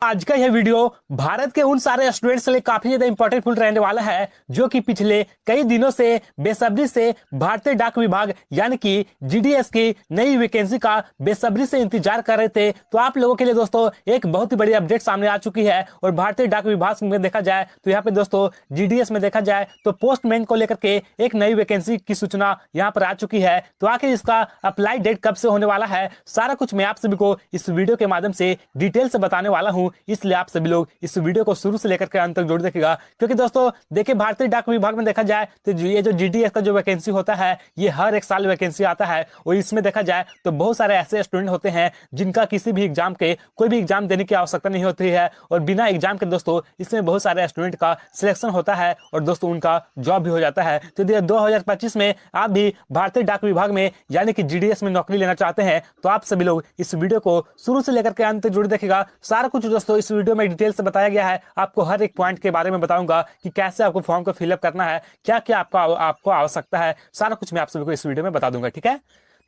आज का यह वीडियो भारत के उन सारे स्टूडेंट्स के लिए काफी ज्यादा इंपॉर्टेंट रहने वाला है जो कि पिछले कई दिनों से बेसब्री से भारतीय डाक विभाग यानी कि जीडीएस की नई वैकेंसी का बेसब्री से इंतजार कर रहे थे। तो आप लोगों के लिए दोस्तों एक बहुत ही बड़ी अपडेट सामने आ चुकी है। और भारतीय डाक विभाग में देखा जाए तो यहाँ पे दोस्तों जीडीएस में देखा जाए तो पोस्टमैन को लेकर के एक नई वैकेंसी की सूचना यहाँ पर आ चुकी है। तो आखिर इसका अप्लाई डेट कब से होने वाला है, सारा कुछ मैं आप सभी को इस वीडियो के माध्यम से डिटेल से बताने वाला हूँ। इसलिए आप सभी लोग इस वीडियो को शुरू से लेकर के अंत तक जरूर देखिएगा, क्योंकि दोस्तों देखिए भारतीय डाक विभाग में देखा जाए तो ये जो जीडीएस का जो वैकेंसी होता है ये हर एक साल वैकेंसी आता है। और इसमें देखा जाए तो बहुत सारे ऐसे स्टूडेंट होते हैं जिनका किसी भी एग्जाम के कोई भी एग्जाम देने की आवश्यकता नहीं होती है और बिना एग्जाम के दोस्तों इसमें बहुत सारे स्टूडेंट का सिलेक्शन होता है और दोस्तों उनका जॉब भी हो जाता है। तो 2025 में आप भी भारतीय डाक विभाग में यानी कि जीडीएस में नौकरी लेना चाहते हैं तो आप सभी लोग इस वीडियो को शुरू से लेकर के अंत तक जरूर देखिएगा। सारा कुछ दोस्तों इस वीडियो में डिटेल से बताया गया है। आपको हर एक पॉइंट के बारे में बताऊंगा कि कैसे आपको फॉर्म को फिलअप करना है, क्या क्या आपको आवश्यकता है, सारा कुछ मैं आप सभी को इस वीडियो में बता दूंगा। ठीक है,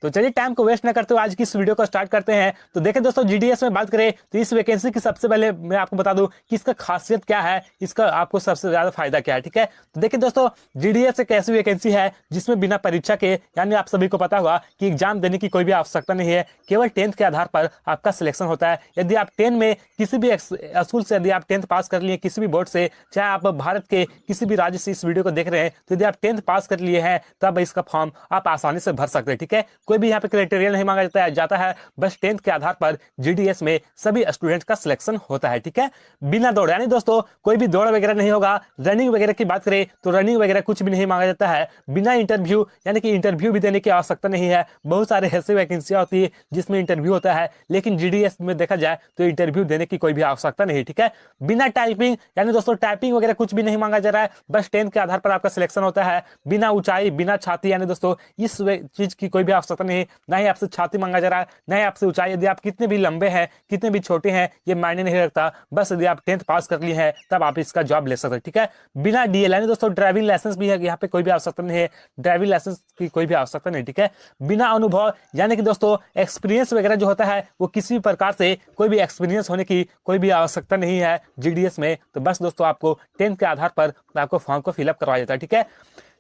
तो चलिए टाइम को वेस्ट न करते हुए आज की इस वीडियो को स्टार्ट करते हैं। तो देखिए दोस्तों जीडीएस में बात करें तो इस वैकेंसी की सबसे पहले मैं आपको बता दूं कि इसका खासियत क्या है, इसका आपको सबसे ज्यादा फायदा क्या है। ठीक है, तो देखिए दोस्तों जीडीएस एक ऐसी वैकेंसी है जिसमें बिना परीक्षा के यानी आप सभी को पता होगा कि एग्जाम देने की कोई भी आवश्यकता नहीं है, केवल 10th के आधार पर आपका सिलेक्शन होता है। यदि आप 10 में किसी भी स्कूल से यदि आप 10th पास कर लिए किसी भी बोर्ड से, चाहे आप भारत के किसी भी राज्य से इस वीडियो को देख रहे हैं, तो यदि आप 10th पास कर लिए हैं तब इसका फॉर्म आप आसानी से भर सकते हैं। ठीक है, कोई भी यहाँ पे क्राइटेरिया नहीं मांगा जाता है, बस 10th के आधार पर जीडीएस में सभी स्टूडेंट का सिलेक्शन होता है। ठीक है, बिना दौड़ यानी दोस्तों कोई भी दौड़ वगैरह नहीं होगा। रनिंग वगैरह की बात करें तो रनिंग वगैरह कुछ भी नहीं मांगा जाता है। बिना इंटरव्यू यानी कि इंटरव्यू भी देने की आवश्यकता नहीं है। बहुत सारे ऐसे वैकेंसियां होती है जिसमें इंटरव्यू होता है, लेकिन जीडीएस में देखा जाए तो इंटरव्यू देने की कोई भी आवश्यकता नहीं। ठीक है, बिना टाइपिंग यानी दोस्तों टाइपिंग वगैरह कुछ भी नहीं मांगा जा रहा है, बस 10th के आधार पर आपका सिलेक्शन होता है। बिना ऊंचाई बिना छाती यानी दोस्तों इस चीज की कोई भी आवश्यकता नहीं, ना ही आपसे छाती मांगा जा रहा है, ना ही आपसे ऊंचाई। यदि आप कितने भी लंबे हैं कितने भी छोटे हैं ये मायने नहीं रखता, बस यदि आप 10th पास कर लिए हैं तब आप इसका जॉब ले सकते हैं। ठीक है, बिना डीएल यानी दोस्तों ड्राइविंग लाइसेंस भी है, यहाँ पे कोई भी आवश्यकता नहीं है, ड्राइविंग लाइसेंस की कोई भी आवश्यकता नहीं। ठीक है, बिना अनुभव यानी कि दोस्तों एक्सपीरियंस वगैरह जो होता है वो किसी भी प्रकार से कोई भी एक्सपीरियंस होने की कोई भी आवश्यकता नहीं है जीडीएस में। तो बस दोस्तों आपको 10th के आधार पर आपको फॉर्म को फिलअप करवाया जाता है। ठीक है,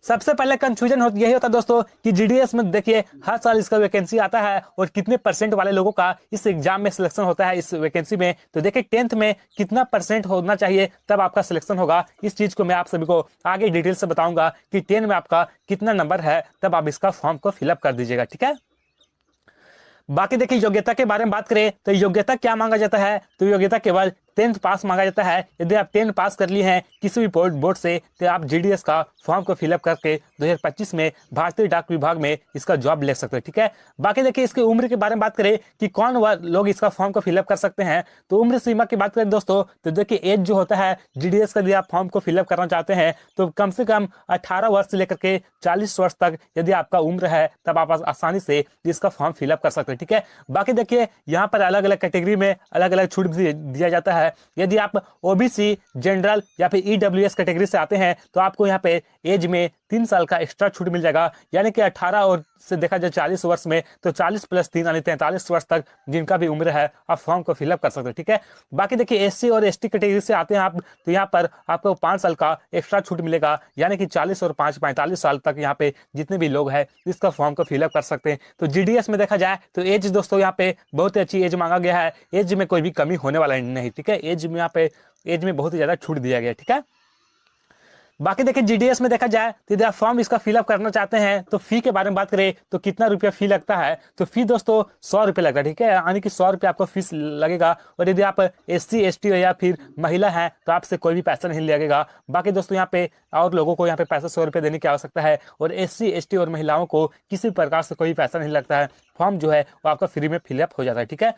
सबसे पहले कंफ्यूजन यही होता है दोस्तों कि जीडीएस में देखिए हर साल इसका वैकेंसी आता है और कितने परसेंट वाले लोगों का इस एग्जाम में सिलेक्शन होता है इस वैकेंसी में। तो देखिए 10th में कितना परसेंट होना चाहिए तब आपका सिलेक्शन होगा, इस चीज को मैं आप सभी को आगे डिटेल से बताऊंगा कि 10 में आपका कितना नंबर है, तब आप इसका फॉर्म को फिलअप कर दीजिएगा। ठीक है, बाकी देखिए योग्यता के बारे में बात करें तो योग्यता क्या मांगा जाता है, तो योग्यता केवल 10th पास मांगा जाता है। यदि आप 10 पास कर लिए हैं किसी भी बोर्ड से तो आप जीडीएस का फॉर्म को फिलअप करके 2025 में भारतीय डाक विभाग में इसका जॉब ले सकते हैं। ठीक है, बाकी देखिए इसकी उम्र के बारे में बात करें कि कौन लोग इसका फॉर्म को फिलअप कर सकते हैं, तो उम्र सीमा की बात करें दोस्तों तो देखिए एज जो होता है जीडीएस का यदि आप फॉर्म को फिलअप करना चाहते हैं तो कम से कम 18 वर्ष से लेकर के 40 वर्ष तक यदि आपका उम्र है तब आप आसानी से इसका फॉर्म फिलअप कर सकते हैं। ठीक है, बाकी देखिए यहाँ पर अलग अलग कैटेगरी में अलग अलग छूट भी दिया जाता है। यदि आप ओबीसी जनरल या फिर ईडब्ल्यूएस कैटेगरी से आते हैं तो आपको यहाँ पे एज में 3 साल का एक्स्ट्रा छूट मिल जाएगा, यानी कि 18 और से देखा जाए 40 वर्ष में तो 40 + 3 यानी 43 वर्ष तक जिनका भी उम्र है आप फॉर्म को फिलअप कर सकते हैं। ठीक है, बाकी देखिए एससी और एसटी कैटेगरी से आते हैं आप तो यहाँ पर आपको 5 साल का एक्स्ट्रा छूट मिलेगा, यानी कि 40 और 5 45 साल तक यहाँ पे जितने भी लोग हैं इसका फॉर्म को फिलअप कर सकते हैं। तो जीडीएस में देखा जाए तो एज दोस्तों यहाँ पे बहुत ही अच्छी एज मांगा गया है, एज में कोई भी कमी होने वाला नहीं। ठीक है, एज में यहाँ पे एज में बहुत ही ज्यादा छूट दिया गया। ठीक है, बाकी देखिए जीडीएस में देखा जाए तो यदि आप फॉर्म इसका फिलअप करना चाहते हैं तो फी के बारे में बात करें तो कितना रुपया फी लगता है, तो फी दोस्तों 100 रुपये लगता है। ठीक है, यानी कि 100 रुपये आपको फीस लगेगा। और यदि आप एससी एसटी या फिर महिला हैं तो आपसे कोई भी पैसा नहीं लगेगा। बाकी दोस्तों यहाँ पे और लोगों को यहाँ पे पैसा 100 रुपये देने की आवश्यकता है और एससी एसटी और महिलाओं को किसी प्रकार से कोई पैसा नहीं लगता है, फॉर्म जो है वो आपका फ्री में फिलअप हो जाता है। ठीक है,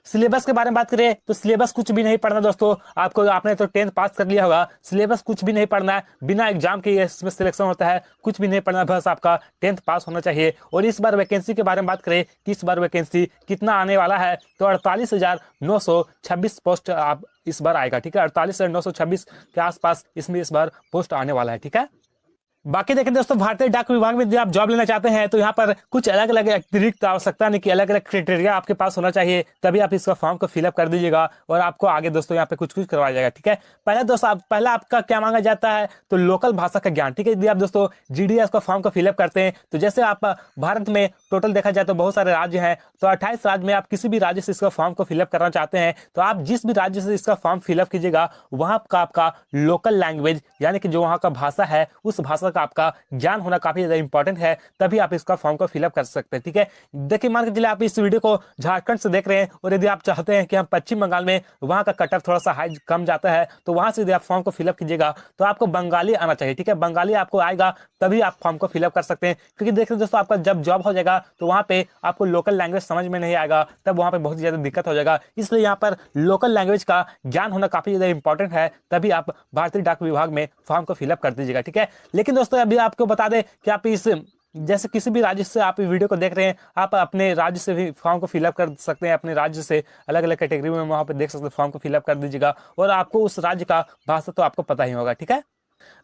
सिलेबस के बारे में बात करें तो सिलेबस कुछ भी नहीं पढ़ना दोस्तों आपको, आपने तो 10th पास कर लिया होगा, सिलेबस कुछ भी नहीं पढ़ना है, बिना एग्जाम के इसमें सिलेक्शन होता है, कुछ भी नहीं पढ़ना, बस आपका 10th पास होना चाहिए। और इस बार वैकेंसी के बारे में बात करें कि इस बार वैकेंसी कितना आने वाला है, तो 48,926 पोस्ट आप इस बार आएगा। ठीक है, 48,926 के आसपास इसमें इस बार पोस्ट आने वाला है। ठीक है, बाकी देखिए दोस्तों, भारतीय डाक विभाग में यदि आप जॉब लेना चाहते हैं तो यहाँ पर कुछ अलग अलग अतिरिक्त आवश्यकता नहीं कि अलग अलग क्राइटेरिया आपके पास होना चाहिए, तभी आप इसका फॉर्म को फिलअप कर दीजिएगा और आपको आगे दोस्तों यहाँ पे कुछ कुछ करवाया जाएगा। ठीक है, पहले दोस्तों पहला आपका क्या मांगा जाता है तो लोकल भाषा का ज्ञान। ठीक है, यदि आप दोस्तों जीडीएस का फॉर्म को फिलअप करते हैं तो जैसे आप भारत में टोटल देखा जाए तो बहुत सारे राज्य हैं, तो 28 राज्य में आप किसी भी राज्य से इसका फॉर्म को फिलअप करना चाहते हैं तो आप जिस भी राज्य से इसका फॉर्म फिलअप कीजिएगा वहां का आपका लोकल लैंग्वेज यानी कि जो वहां का भाषा है उस भाषा का आपका ज्ञान होना काफी ज्यादा इंपॉर्टेंट है, तभी आप इसका फॉर्म को फिलअप कर सकते हैं। ठीक है, देखिए मान के चलिए आप इस वीडियो को झारखंड से देख रहे हैं और यदि आप चाहते हैं कि हम पश्चिम बंगाल में वहां का कट ऑफ थोड़ा सा हाई कम जाता है तो वहां से यदि आप फॉर्म को फिलअप कीजिएगा तो आपको बंगाली आना चाहिए। ठीक है, बंगाली आपको आएगा तभी आप फॉर्म को फिलअप कर सकते हैं, क्योंकि देखिए दोस्तों आपका जब जॉब हो जाएगा तो वहां पे आपको लोकल लैंग्वेज समझ में नहीं आएगा, तब वहां पे बहुत ज्यादा दिक्कत हो जाएगा। इसलिए यहाँ पर लोकल लैंग्वेज का ज्ञान होना काफी ज्यादा इंपॉर्टेंट है, तभी आप भारतीय डाक विभाग में फॉर्म को फिलअप कर दीजिएगा। ठीक है, लेकिन दोस्तों अभी आपको बता दें कि आप इस जैसे किसी भी राज्य से आप वीडियो को देख रहे हैं, आप अपने राज्य से भी फॉर्म को फिलअप कर सकते हैं। अपने राज्य से अलग अलग कैटेगरी में वहां पे देख सकते हैं, फॉर्म को फिलअप कर दीजिएगा और आपको उस राज्य का भाषा तो आपको पता ही होगा। ठीक है,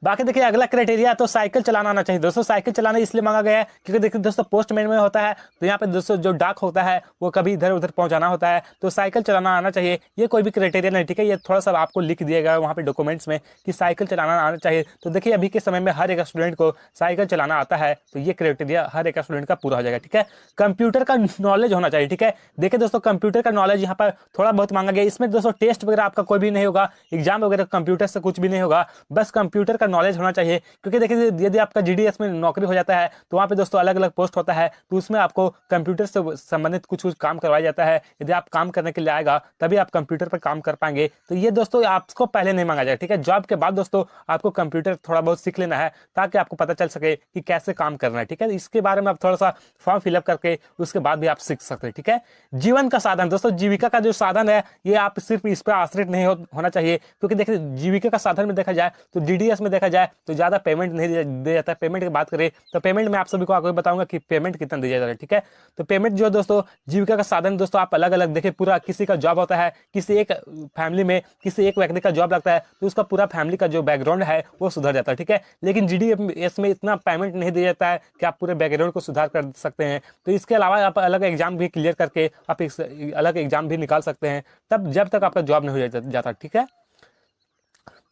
बाकी देखिए अगला क्राइटेरिया तो साइकिल चलाना आना चाहिए। दोस्तों साइकिल चलाना इसलिए मांगा गया है क्योंकि देखिए दोस्तों पोस्टमैन में होता है तो यहाँ पे दोस्तों जो डाक होता है वो कभी इधर उधर पहुंचाना होता है, तो साइकिल चलाना आना चाहिए। ये कोई भी क्राइटेरिया नहीं, ठीक है, ये थोड़ा सा आपको लिख दिया गया वहाँ पे डॉक्यूमेंट्स में कि साइकिल चलाना आना चाहिए। तो देखिए अभी के समय में हर एक स्टूडेंट को साइकिल चलाना आता है, तो ये क्राइटेरिया हर एक स्टूडेंट का पूरा हो जाएगा। ठीक है, कंप्यूटर का नॉलेज होना चाहिए। ठीक है, देखिए दोस्तों कंप्यूटर का नॉलेज यहाँ पर थोड़ा बहुत मांगा गया। इसमें दोस्तों टेस्ट वगैरह आपका कोई भी नहीं होगा, एग्जाम वगैरह कंप्यूटर से कुछ भी नहीं होगा, बस कंप्यूटर का नॉलेज होना चाहिए। क्योंकि देखिए यदि आपका जीडीएस में नौकरी हो जाता है तो वहां पे दोस्तों अलग अलग पोस्ट होता है, तो उसमें आपको कंप्यूटर से संबंधित कुछ कुछ काम करवाया जाता है। यदि आप काम करने के लिए आएगा तभी आप कंप्यूटर पर काम कर पाएंगे, तो ये दोस्तों आपको पहले नहीं मांगा जाएगा। ठीक है, जॉब के बाद दोस्तों आपको कंप्यूटर थोड़ा बहुत सीख लेना है ताकि आपको पता चल सके कि कैसे काम करना है। ठीक है, इसके बारे में आप थोड़ा सा फॉर्म फिलअप करके उसके बाद भी आप सीख सकते हैं। ठीक है, जीवन का साधन दोस्तों, जीविका का जो साधन है ये आप सिर्फ इस पर आश्रित नहीं होना चाहिए, क्योंकि देखिए जीविका का साधन में देखा जाए तो जीडीएस में देखा जाए तो ज्यादा पेमेंट नहीं दिया जाता है। पेमेंट की बात करें तो पेमेंट में आप सभी को आगे बताऊंगा कि पेमेंट कितना दिया जाता है। ठीक है, तो पेमेंट जो दोस्तों जीविका का साधन दोस्तों आप अलग अलग देखिए, पूरा किसी का जॉब होता है, किसी एक फैमिली में किसी एक व्यक्ति का जॉब लगता है तो उसका पूरा फैमिली का जो बैकग्राउंड है वो सुधर जाता है। ठीक है, लेकिन जीडीएस में इतना पेमेंट नहीं दिया जाता है कि आप पूरे बैकग्राउंड को सुधार कर सकते हैं। तो इसके अलावा आप अलग एग्जाम भी क्लियर करके आप अलग एग्जाम भी निकाल सकते हैं, तब जब तक आपका जॉब नहीं हो जाता। ठीक है,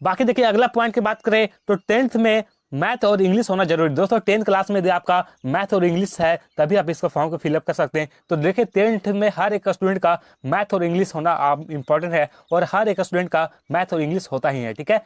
बाकी देखिए अगला पॉइंट की बात करें तो 10th में मैथ और इंग्लिश होना जरूरी। दोस्तों 10th क्लास में यदि आपका मैथ और इंग्लिश है तभी आप इसका फॉर्म को फिलअप कर सकते हैं। तो देखिए 10th में हर एक स्टूडेंट का मैथ और इंग्लिश होना इंपॉर्टेंट है और हर एक स्टूडेंट का मैथ और इंग्लिश होता ही है। ठीक है,